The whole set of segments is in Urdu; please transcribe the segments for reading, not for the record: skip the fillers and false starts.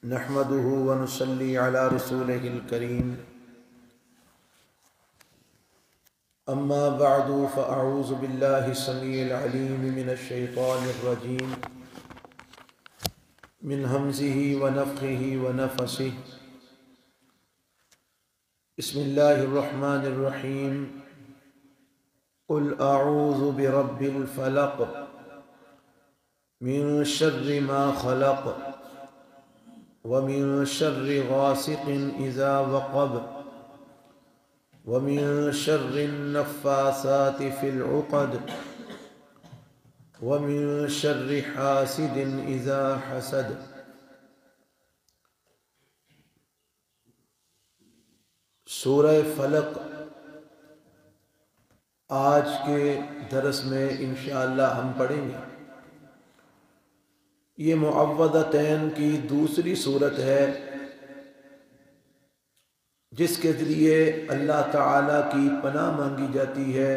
نحمده ونصلي على رسوله الكريم أما بعد فأعوذ بالله السميع العليم من الشيطان الرجيم من همزه ونفخه ونفسه بسم الله الرحمن الرحيم قل أعوذ برب الفلق من شر ما خلق ومن شر غاسق إذا وقب ومن شر النفاثات في العقد ومن شر حاسد إذا حسد۔ سورہ فلق آج کے درس میں انشاءاللہ ہم پڑھیں گے۔ یہ معوذتین کی دوسری صورت ہے جس کے ذریعے اللہ تعالیٰ کی پناہ مانگی جاتی ہے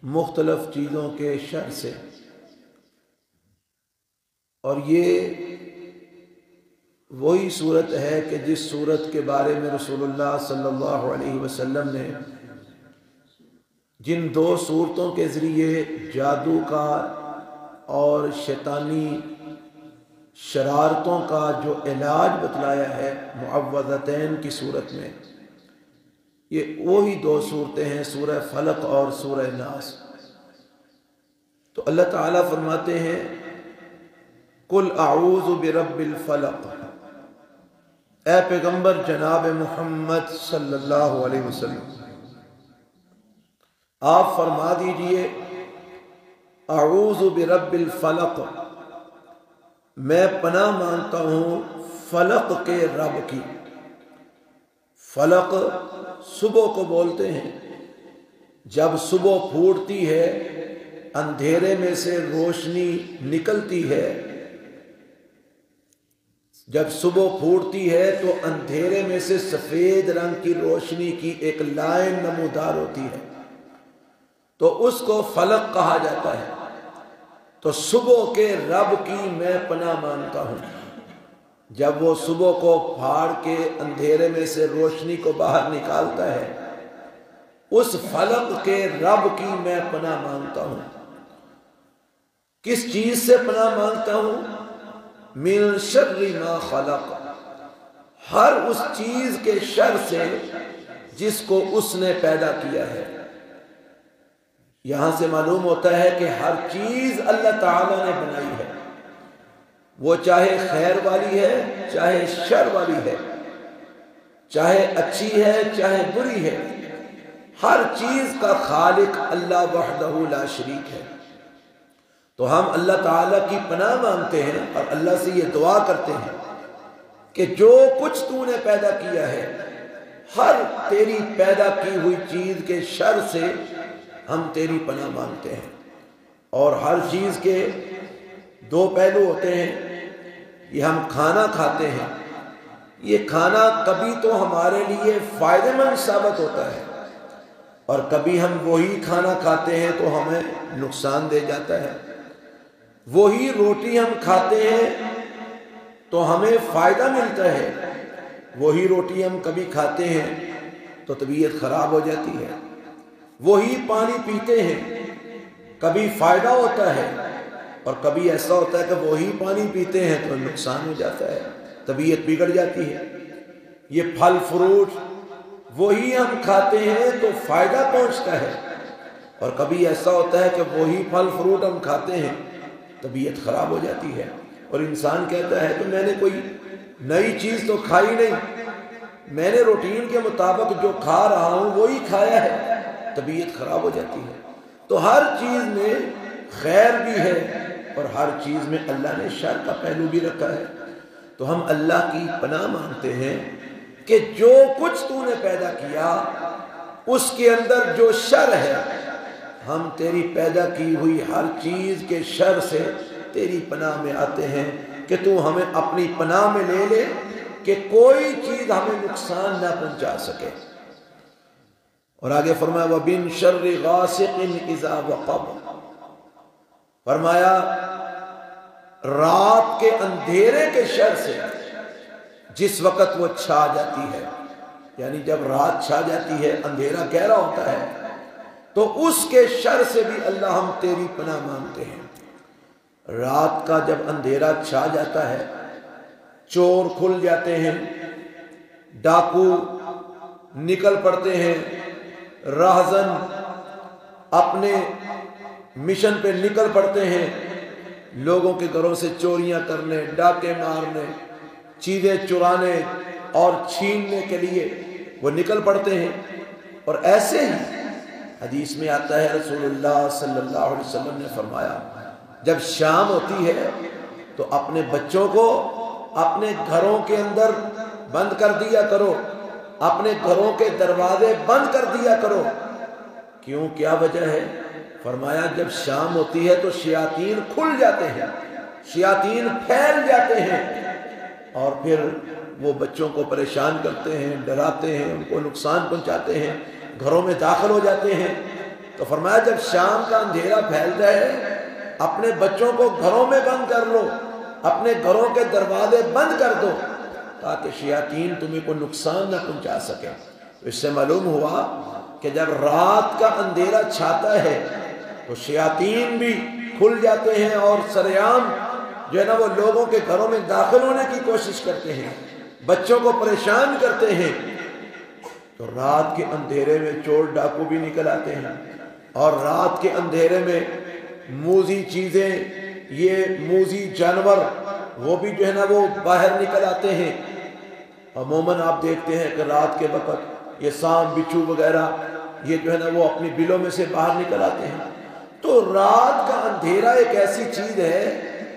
مختلف چیزوں کے شر سے، اور یہ وہی صورت ہے کہ جس صورت کے بارے میں رسول اللہ صلی اللہ علیہ وسلم نے جن دو صورتوں کے ذریعے جادو کا اور شیطانی شرارتوں کا جو علاج بتلایا ہے معوذتین کی صورت میں، یہ وہی دو صورتیں ہیں، سورہ فلق اور سورہ ناس۔ تو اللہ تعالیٰ فرماتے ہیں قل اعوذ برب الفلق، اے پیغمبر جناب محمد صلی اللہ علیہ وسلم آپ فرما دیجئے اعوذ برب الفلق، میں پناہ مانگتا ہوں فلق کے رب کی۔ فلق صبح کو بولتے ہیں، جب صبح پھوٹتی ہے اندھیرے میں سے روشنی نکلتی ہے، جب صبح پھوٹتی ہے تو اندھیرے میں سے سفید رنگ کی روشنی کی ایک لائن نمودار ہوتی ہے، تو اس کو فلق کہا جاتا ہے۔ تو صبح کے رب کی میں پناہ مانگتا ہوں، جب وہ صبح کو پھاڑ کے اندھیرے میں سے روشنی کو باہر نکالتا ہے، اس فلق کے رب کی میں پناہ مانگتا ہوں۔ کس چیز سے پناہ مانگتا ہوں؟ من شر ما خلق، ہر اس چیز کے شر سے جس کو اس نے پیدا کیا ہے۔ یہاں سے معلوم ہوتا ہے کہ ہر چیز اللہ تعالیٰ نے بنائی ہے، وہ چاہے خیر والی ہے چاہے شر والی ہے، چاہے اچھی ہے چاہے بری ہے، ہر چیز کا خالق اللہ وحدہ لا شریک ہے۔ تو ہم اللہ تعالیٰ کی پناہ مانگتے ہیں اور اللہ سے یہ دعا کرتے ہیں کہ جو کچھ تو نے پیدا کیا ہے، ہر تیری پیدا کی ہوئی چیز کے شر سے ہم تیری پناہ مانگتے ہیں۔ اور ہر چیز کے دو پہلو ہوتے ہیں، یہ ہم کھانا کھاتے ہیں، یہ کھانا کبھی تو ہمارے لیے فائدہ مند ثابت ہوتا ہے، اور کبھی ہم وہی کھانا کھاتے ہیں تو ہمیں نقصان دے جاتا ہے۔ وہی روٹی ہم کھاتے ہیں تو ہمیں فائدہ ملتا ہے، وہی روٹی ہم کبھی کھاتے ہیں تو طبیعت خراب ہو جاتی ہے۔ وہی پانی پیتے ہیں، کبھی فائدہ ہوتا ہے اور کبھی ایسا ہوتا ہے کہ وہی پانی پیتے ہیں تو نقصان ہو جاتا ہے، طبیعت بگڑ جاتی ہے۔ یہ پھل فروٹ وہی ہم کھاتے ہیں تو فائدہ پہنچتا ہے، اور کبھی ایسا ہوتا ہے کہ وہی پھل فروٹ ہم کھاتے ہیں طبیعت خراب ہو جاتی ہے، اور انسان کہتا ہے کہ میں نے کوئی نئی چیز تو کھائی نہیں، میں نے روٹین کے مطابق جو کھا رہا ہوں وہی کھایا ہے، طبیعت خراب ہو جاتی ہے۔ تو ہر چیز میں خیر بھی ہے اور ہر چیز میں اللہ نے شر کا پہلو بھی رکھا ہے۔ تو ہم اللہ کی پناہ مانگتے ہیں کہ جو کچھ تو نے پیدا کیا اس کے اندر جو شر ہے، ہم تیری پیدا کی ہوئی ہر چیز کے شر سے تیری پناہ میں آتے ہیں کہ تو ہمیں اپنی پناہ میں لے لے کہ کوئی چیز ہمیں نقصان نہ پہنچا سکے۔ اور آگے فرمایا وَبِن شَرِّ غَاسِقٍ إِذَا وَقَبَ، فرمایا، فرمایا رات کے اندھیرے کے شر سے جس وقت وہ چھا جاتی ہے، یعنی جب رات چھا جاتی ہے، اندھیرا گہرا ہوتا ہے، تو اس کے شر سے بھی اللہ ہم تیری پناہ مانگتے ہیں۔ رات کا جب اندھیرا چھا جاتا ہے، چور کھل جاتے ہیں، ڈاکو نکل پڑتے ہیں، راہزن اپنے مشن پہ نکل پڑتے ہیں، لوگوں کے گھروں سے چوریاں کرنے، ڈاکے مارنے، چیزیں چرانے اور چھیننے کے لیے وہ نکل پڑتے ہیں۔ اور ایسے ہی حدیث میں آتا ہے، رسول اللہ صلی اللہ علیہ وسلم نے فرمایا جب شام ہوتی ہے تو اپنے بچوں کو اپنے گھروں کے اندر بند کر دیا کرو، اپنے گھروں کے دروازے بند کر دیا کرو۔ کیوں، کیا وجہ ہے؟ فرمایا جب شام ہوتی ہے تو شیاطین کھل جاتے ہیں، شیاطین پھیل جاتے ہیں اور پھر وہ بچوں کو پریشان کرتے ہیں، ڈراتے ہیں، ان کو نقصان پہنچاتے ہیں، گھروں میں داخل ہو جاتے ہیں۔ تو فرمایا جب شام کا اندھیرا پھیلتا ہے اپنے بچوں کو گھروں میں بند کر لو، اپنے گھروں کے دروازے بند کر دو تاکہ شیاطین تمہیں کو نقصان نہ پہنچا سکے۔ اس سے معلوم ہوا کہ جب رات کا اندھیرا چھاتا ہے تو شیاطین بھی کھل جاتے ہیں اور سریعام جو ہے نا وہ لوگوں کے گھروں میں داخل ہونے کی کوشش کرتے ہیں، بچوں کو پریشان کرتے ہیں۔ تو رات کے اندھیرے میں چور ڈاکو بھی نکل آتے ہیں، اور رات کے اندھیرے میں موذی چیزیں، یہ موذی جانور وہ بھی جو ہے نا وہ باہر نکل آتے ہیں۔ عموماً آپ دیکھتے ہیں کہ رات کے وقت یہ سانپ بچھو وغیرہ یہ جو ہے نا وہ اپنی بلوں میں سے باہر نکل آتے ہیں۔ تو رات کا اندھیرا ایک ایسی چیز ہے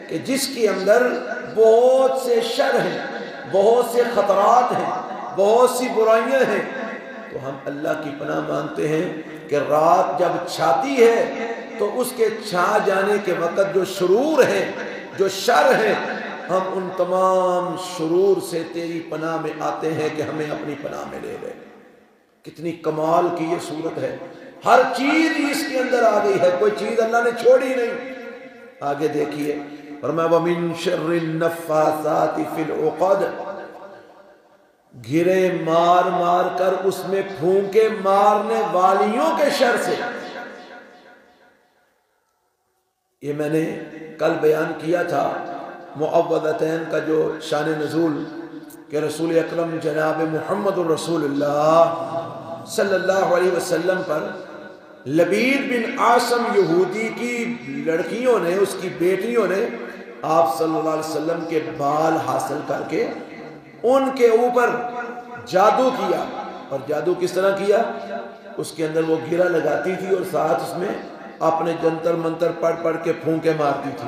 کہ جس کے اندر بہت سے شر ہیں، بہت سے خطرات ہیں، بہت سی برائیاں ہیں۔ تو ہم اللہ کی پناہ مانگتے ہیں کہ رات جب چھاتی ہے تو اس کے چھا جانے کے وقت جو شرور ہے، جو شر ہے، ہم ان تمام شرور سے تیری پناہ میں آتے ہیں کہ ہمیں اپنی پناہ میں لے لے۔ کتنی کمال کی یہ صورت ہے، ہر چیز اس کے اندر آ گئی ہے، کوئی چیز اللہ نے چھوڑی نہیں۔ آگے دیکھیے فرمایا وَمِن شَرِّ النَّفَّاثَاتِ فِي الْعُقَدِ، گرے مار مار کر اس میں پھونکے مارنے والیوں کے شر سے۔ یہ میں نے کل بیان کیا تھا معوذتین کا جو شان نزول کہ رسول اکرم جناب محمد الرسول اللہ صلی اللہ علیہ وسلم پر لبید بن عاصم یہودی کی لڑکیوں نے، اس کی بیٹیوں نے آپ صلی اللہ علیہ وسلم کے بال حاصل کر کے ان کے اوپر جادو کیا۔ اور جادو کس طرح کیا؟ اس کے اندر وہ گرہ لگاتی تھی اور ساتھ اس میں اپنے جنتر منتر پڑھ پڑھ کے پھونکے مارتی تھی،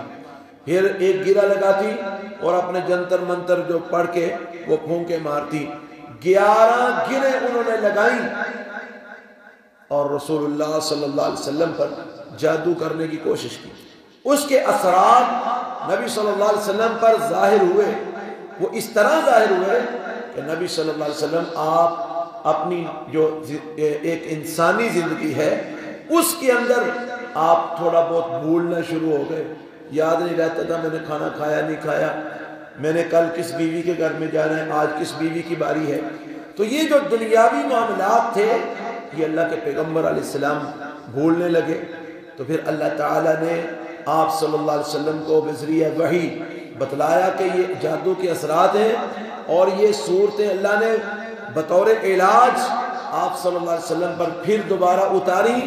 پھر ایک گرہ لگاتی اور اپنے جنتر منتر جو پڑھ کے وہ پھونکے مارتی۔ 11 گرہیں انہوں نے لگائیں اور رسول اللہ صلی اللہ علیہ وسلم پر جادو کرنے کی کوشش کی۔ اس کے اثرات نبی صلی اللہ علیہ وسلم پر ظاہر ہوئے، وہ اس طرح ظاہر ہوئے کہ نبی صلی اللہ علیہ وسلم آپ اپنی جو ایک انسانی زندگی ہے اس کے اندر آپ تھوڑا بہت بھولنا شروع ہو گئے، یاد نہیں رہتا تھا میں نے کھانا کھایا نہیں کھایا، میں نے کل کس بیوی کے گھر میں جانا ہے، آج کس بیوی کی باری ہے۔ تو یہ جو دنیاوی معاملات تھے یہ اللہ کے پیغمبر علیہ السلام بھولنے لگے۔ تو پھر اللہ تعالیٰ نے آپ صلی اللہ علیہ وسلم کو بذریعہ وحی بتلایا کہ یہ جادو کے اثرات ہیں، اور یہ صورتیں اللہ نے بطور علاج آپ صلی اللہ علیہ وسلم پر پھر دوبارہ اتاری،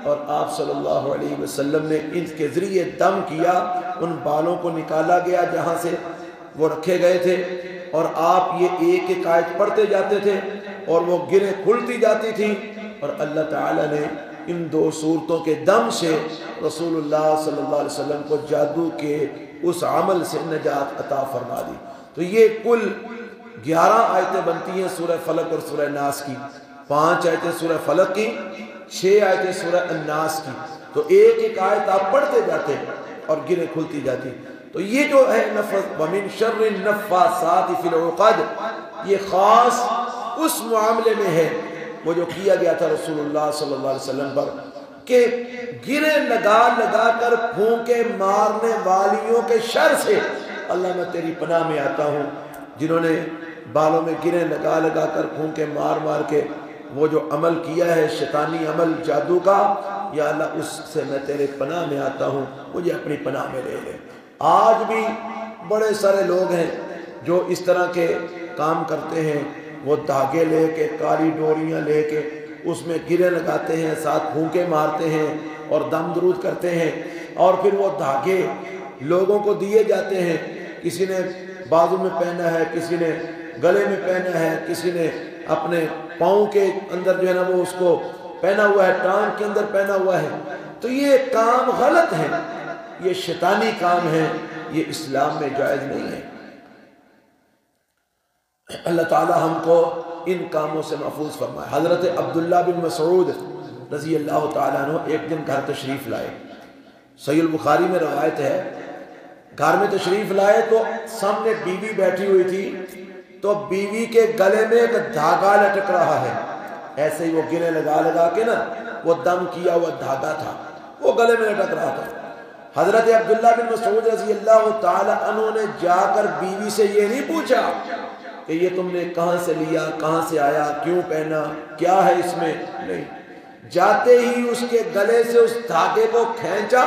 اور آپ صلی اللہ علیہ وسلم نے ان کے ذریعے دم کیا، ان بالوں کو نکالا گیا جہاں سے وہ رکھے گئے تھے، اور آپ یہ ایک ایک آیت پڑھتے جاتے تھے اور وہ گرہیں کھلتی جاتی تھی، اور اللہ تعالیٰ نے ان 2 صورتوں کے دم سے رسول اللہ صلی اللہ علیہ وسلم کو جادو کے اس عمل سے نجات عطا فرما دی۔ تو یہ کل 11 آیتیں بنتی ہیں سورہ فلق اور سورہ ناس کی، 5 آیتیں سورہ فلق کی، 6 آیتیں سورہ الناس کی۔ تو ایک ایک آیت آپ پڑھتے جاتے اور گرہیں کھلتی جاتی۔ تو یہ جو ہے وَمِن شَرِّ النَّفَّاثَاتِ فِي الْعُقَدِ، یہ خاص اس معاملے میں ہے وہ جو کیا گیا تھا رسول اللہ صلی اللہ علیہ وسلم پر کہ گرے لگا لگا کر پھونکے مارنے والیوں کے شر سے اللہ میں تیری پناہ میں آتا ہوں۔ جنہوں نے بالوں میں گرے لگا لگا کر پھونکے مار مار کے وہ جو عمل کیا ہے شیطانی عمل جادو کا، یا اللہ اس سے میں تیرے پناہ میں آتا ہوں، مجھے اپنی پناہ میں لے لے۔ آج بھی بڑے سارے لوگ ہیں جو اس طرح کے کام کرتے ہیں، وہ دھاگے لے کے کالی ڈوریاں لے کے اس میں گرے لگاتے ہیں، ساتھ پھونکے مارتے ہیں اور دم درود کرتے ہیں، اور پھر وہ دھاگے لوگوں کو دیے جاتے ہیں۔ کسی نے بازو میں پہنا ہے، کسی نے گلے میں پہنا ہے، کسی نے اپنے پاؤں کے اندر جو ہے نا وہ اس کو پہنا ہوا ہے، ٹانگ کے اندر پہنا ہوا ہے۔ تو یہ کام غلط ہے، یہ شیطانی کام ہے، یہ اسلام میں جائز نہیں ہے۔ اللہ تعالی ہم کو ان کاموں سے محفوظ فرمائے۔ حضرت عبداللہ بن مسعود رضی اللہ تعالیٰ عنہ ایک دن گھر تشریف لائے، صحیح البخاری میں روایت ہے، گھر میں تشریف لائے تو سامنے بیوی بیٹھی ہوئی تھی، تو بیوی کے گلے میں ایک دھاگا لٹک رہا ہے، ایسے ہی وہ گرے لگا لگا کے نا وہ دم کیا ہوا دھاگا تھا، وہ گلے میں لٹک رہا تھا۔ حضرت عبداللہ بن مسعود رضی اللہ تعالیٰ عنہ نے جا کر بیوی سے یہ نہیں پوچھا کہ یہ تم نے کہاں سے لیا، کہاں سے آیا، کیوں پہنا، کیا ہے اس میں، نہیں، جاتے ہی اس کے گلے سے اس دھاگے کو کھینچا،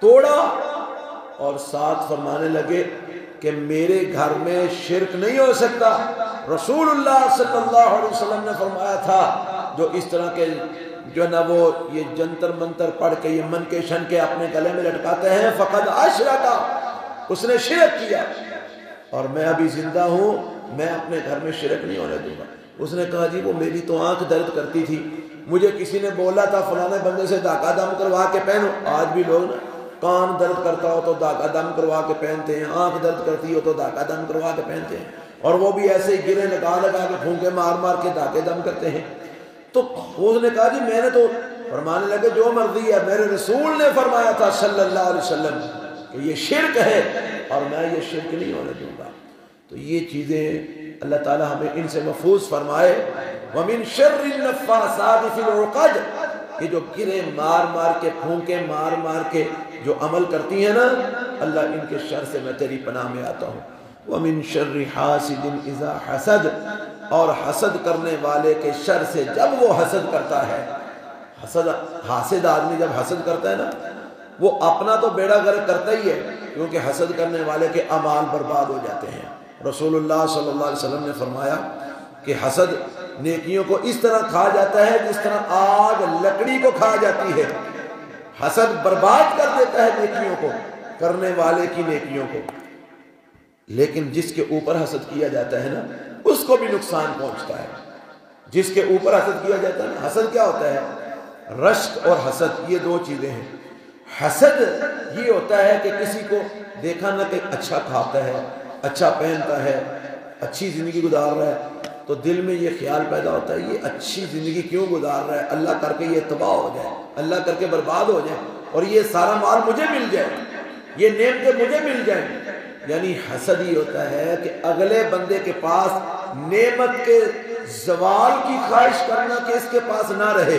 توڑا اور ساتھ فرمانے لگے کہ میرے گھر میں شرک نہیں ہو سکتا۔ رسول اللہ صلی اللہ علیہ وسلم نے فرمایا تھا جو اس طرح کے جو نا وہ یہ جنتر منتر پڑھ کے یہ من کے شن کے اپنے گلے میں لٹکاتے ہیں، فقد اشرکا، اس نے شرک کیا، اور میں ابھی زندہ ہوں، میں اپنے گھر میں شرک نہیں ہونے دوں گا۔ اس نے کہا جی وہ میری تو آنکھ درد کرتی تھی، مجھے کسی نے بولا تھا فلانے بندے سے دھاگا دم کروا کے پہنو۔ آج بھی لوگ نا کان درد کرتا ہو تو دھاگا دم کروا کے پہنتے ہیں، آنکھ درد کرتی ہو تو دھاگا دم کروا کے پہنتے ہیں، اور وہ بھی ایسے ہی گرے لگا لگا کے پھونکے مار مار کے دھاگے دم کرتے ہیں۔ تو اس نے کہا جی میں نے تو، فرمانے لگے جو مرضی ہے، میرے رسول نے فرمایا تھا صلی اللہ علیہ وسلم کہ یہ شرک ہے اور میں یہ شرک نہیں ہونے دوں گا۔ تو یہ چیزیں اللہ تعالی ہمیں ان سے محفوظ فرمائے۔ وَمِن شَرِّ النَّفَّاثَاتِ فِي الْعُقَدِ، یہ جو گرے مار مار کے پھونکے مار مار کے جو عمل کرتی ہیں نا، اللہ ان کے شر سے میں تیری پناہ میں آتا ہوں۔ وَمِن شَرِّ حَاسِدٍ إِذَا حَسَدَ، اور حسد کرنے والے کے شر سے جب وہ حسد کرتا ہے۔ حاسد آدمی جب حسد کرتا ہے نا، وہ اپنا تو بیڑا غرق کرتا ہی ہے، کیونکہ حسد کرنے والے کے اعمال برباد ہو جاتے ہیں۔ رسول اللہ صلی اللہ علیہ وسلم نے فرمایا کہ حسد نیکیوں کو اس طرح کھا جاتا ہے جس طرح آگ لکڑی کو کھا جاتی ہے۔ حسد برباد کر دیتا ہے نیکیوں کو، کرنے والے کی نیکیوں کو، لیکن جس کے اوپر حسد کیا جاتا ہے نا اس کو بھی نقصان پہنچتا ہے۔ جس کے اوپر حسد کیا جاتا ہے نا، حسد کیا ہوتا ہے؟ رشک اور حسد یہ دو چیزیں ہیں۔ حسد یہ ہوتا ہے کہ کسی کو دیکھا نہ کہ اچھا کھاتا ہے، اچھا پہنتا ہے، اچھی زندگی گزار رہا ہے، تو دل میں یہ خیال پیدا ہوتا ہے یہ اچھی زندگی کیوں گزار رہا ہے، اللہ کر کے یہ تباہ ہو جائے، اللہ کر کے برباد ہو جائے، اور یہ سارا مال مجھے مل جائے، یہ نعمتیں مجھے مل جائیں۔ یعنی حسد یہ ہوتا ہے کہ اگلے بندے کے پاس نعمت کے زوال کی خواہش کرنا کہ اس کے پاس نہ رہے،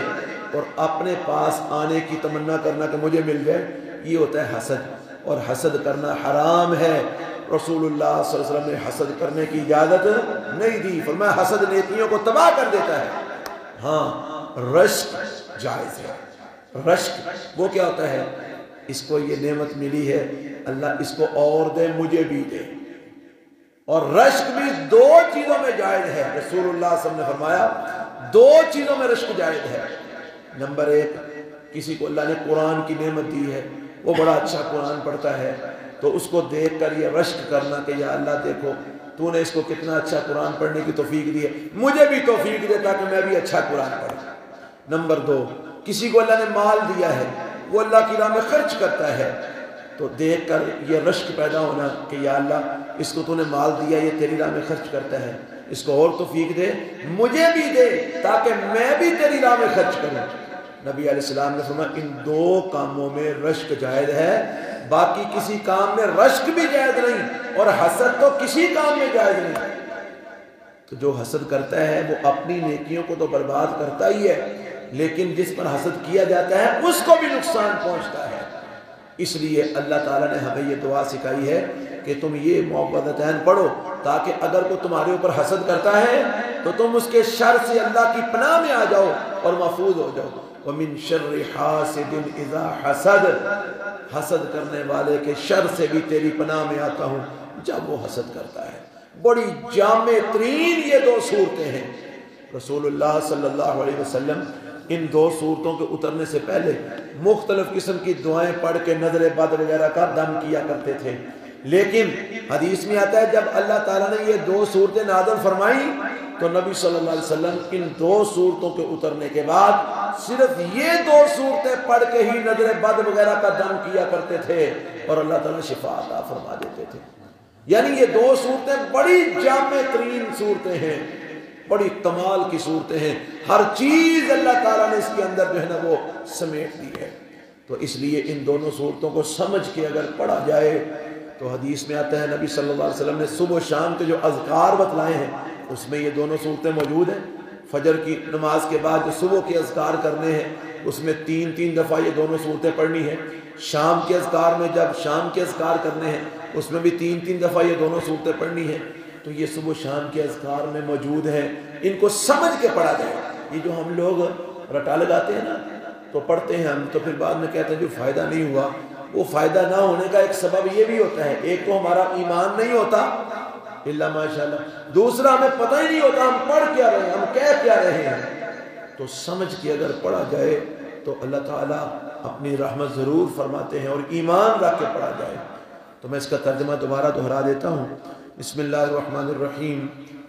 اور اپنے پاس آنے کی تمنا کرنا کہ مجھے مل جائے، یہ ہوتا ہے حسد۔ اور حسد کرنا حرام ہے۔ رسول اللہ صلی اللہ علیہ وسلم نے حسد کرنے کی اجازت نہیں دی، فرمایا حسد نیکیوں کو تباہ کر دیتا ہے۔ ہاں رشک جائز ہے۔ رشک وہ کیا ہوتا ہے؟ اس کو یہ نعمت ملی ہے، اللہ اس کو اور دے، مجھے بھی دے۔ اور رشک بھی دو چیزوں میں جائز ہے۔ رسول اللہ صلی اللہ علیہ وسلم نے فرمایا دو چیزوں میں رشک جائز ہے۔ نمبر ایک، کسی کو اللہ نے قرآن کی نعمت دی ہے، وہ بڑا اچھا قرآن پڑھتا ہے، تو اس کو دیکھ کر یہ رشک کرنا کہ یا اللہ دیکھو تو نے اس کو کتنا اچھا قرآن پڑھنے کی توفیق دی ہے، مجھے بھی توفیق دے تاکہ میں بھی اچھا قرآن پڑھوں۔ نمبر دو، کسی کو اللہ نے مال دیا ہے، وہ اللہ کی راہ میں خرچ کرتا ہے، تو دیکھ کر یہ رشک پیدا ہونا کہ یا اللہ اس کو تو نے مال دیا، یہ تیری راہ میں خرچ کرتا ہے، اس کو اور توفیق دے، مجھے بھی دے تاکہ میں بھی تیری راہ میں خرچ کروں۔ نبی علیہ السلام نے فرمایا ان دو کاموں میں رشک جائز ہے، باقی کسی کام میں رشک بھی جائز نہیں، اور حسد تو کسی کام میں جائز نہیں۔ تو جو حسد کرتا ہے وہ اپنی نیکیوں کو تو برباد کرتا ہی ہے، لیکن جس پر حسد کیا جاتا ہے اس کو بھی نقصان پہنچتا ہے۔ اس لیے اللہ تعالیٰ نے ہمیں یہ دعا سکھائی ہے کہ تم یہ معوذتین پڑھو تاکہ اگر کوئی تمہارے اوپر حسد کرتا ہے تو تم اس کے شر سے اللہ کی پناہ میں آ جاؤ اور محفوظ ہو جاؤ۔ وَمِن شَرِّ حَاسِدٍ إِذَا حَسَدَ، حسد کرنے والے کے شر سے بھی تیری پناہ میں آتا ہوں جب وہ حسد کرتا ہے۔ بڑی جامع ترین یہ دو صورتیں ہیں۔ رسول اللہ صلی اللہ علیہ وسلم ان دو صورتوں کے اترنے سے پہلے مختلف قسم کی دعائیں پڑھ کے نظر بد وغیرہ کا دم کیا کرتے تھے، لیکن حدیث میں آتا ہے جب اللہ تعالیٰ نے یہ دو صورتیں نازل فرمائی تو نبی صلی اللہ علیہ وسلم ان دو صورتوں کے اترنے کے بعد صرف یہ دو صورتیں پڑھ کے ہی نظر بد وغیرہ کا دم کیا کرتے تھے اور اللہ تعالیٰ شفا عطا فرما دیتے تھے۔ یعنی یہ دو صورتیں بڑی جامع ترین صورتیں ہیں، بڑی کمال کی صورتیں ہیں، ہر چیز اللہ تعالیٰ نے اس کے اندر جو ہے نا وہ سمیٹ دی ہے۔ تو اس لیے ان دونوں صورتوں کو سمجھ کے اگر پڑھا جائے تو حدیث میں آتا ہے نبی صلی اللہ علیہ وسلم نے صبح و شام کے جو اذکار بتلائے ہیں اس میں یہ دونوں صورتیں موجود ہیں۔ فجر کی نماز کے بعد جو صبح کے اذکار کرنے ہیں اس میں 3 دفعہ یہ دونوں صورتیں پڑھنی ہیں۔ شام کے اذکار میں جب شام کے اذکار کرنے ہیں اس میں بھی 3 دفعہ یہ دونوں صورتیں پڑھنی ہیں۔ تو یہ صبح و شام کے اذکار میں موجود ہیں، ان کو سمجھ کے پڑھا جائے۔ یہ جو ہم لوگ رٹا لگاتے ہیں نا تو پڑھتے ہیں ہم، تو پھر بعد میں کہتے ہیں جو فائدہ نہیں ہوا، وہ فائدہ نہ ہونے کا ایک سبب یہ بھی ہوتا ہے، ایک تو ہمارا ایمان نہیں ہوتا الا ماشاءاللہ، دوسرا ہمیں پتہ ہی نہیں ہوتا ہم پڑھ کیا رہے ہیں، ہم کہہ کیا رہے ہیں۔ تو سمجھ کے اگر پڑھا جائے تو اللہ تعالیٰ اپنی رحمت ضرور فرماتے ہیں، اور ایمان رکھ کے پڑھا جائے۔ تو میں اس کا ترجمہ دوبارہ دہرا دیتا ہوں۔ بسم اللہ الرحمن الرحیم،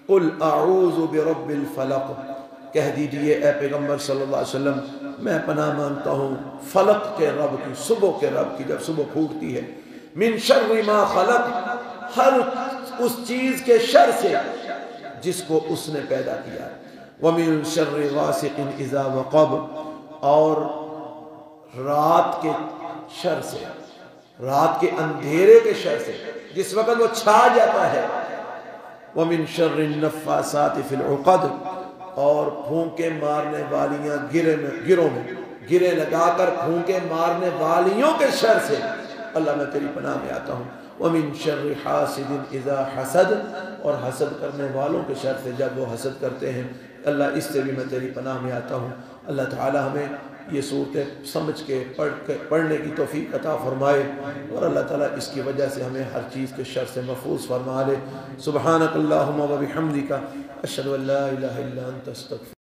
قل اعوذ برب الفلق، کہہ دیجئے اے پیغمبر صلی اللہ علیہ وسلم میں پناہ مانگتا ہوں فلق کے رب کی، صبح کے رب کی، جب صبح پھوٹتی ہے، من شر ما خلق، ہر اس چیز کے شر سے جس کو اس نے پیدا کیا، ومن شر غاسق اذا وقب، اور رات کے شر سے، رات کے اندھیرے کے شر سے جس وقت وہ چھا جاتا ہے، ومن شر النفاثات فی العقد، اور پھونکے مارنے والیاں گروں میں گرے لگا کر پھونکے مارنے والیوں کے شر سے اللہ میں تیری پناہ میں آتا ہوں، ومن شر حاسد اذا حسد، اور حسد کرنے والوں کے شر سے جب وہ حسد کرتے ہیں اللہ اس سے بھی میں تیری پناہ میں آتا ہوں۔ اللہ تعالی ہمیں یہ صورتیں سمجھ کے پڑھنے کی توفیق عطا فرمائے، اور اللہ تعالیٰ اس کی وجہ سے ہمیں ہر چیز کے شر سے محفوظ فرما لے۔ سبحانک اللہم و بحمدک، اشہد ان لا الہ الا انت، استغفرک۔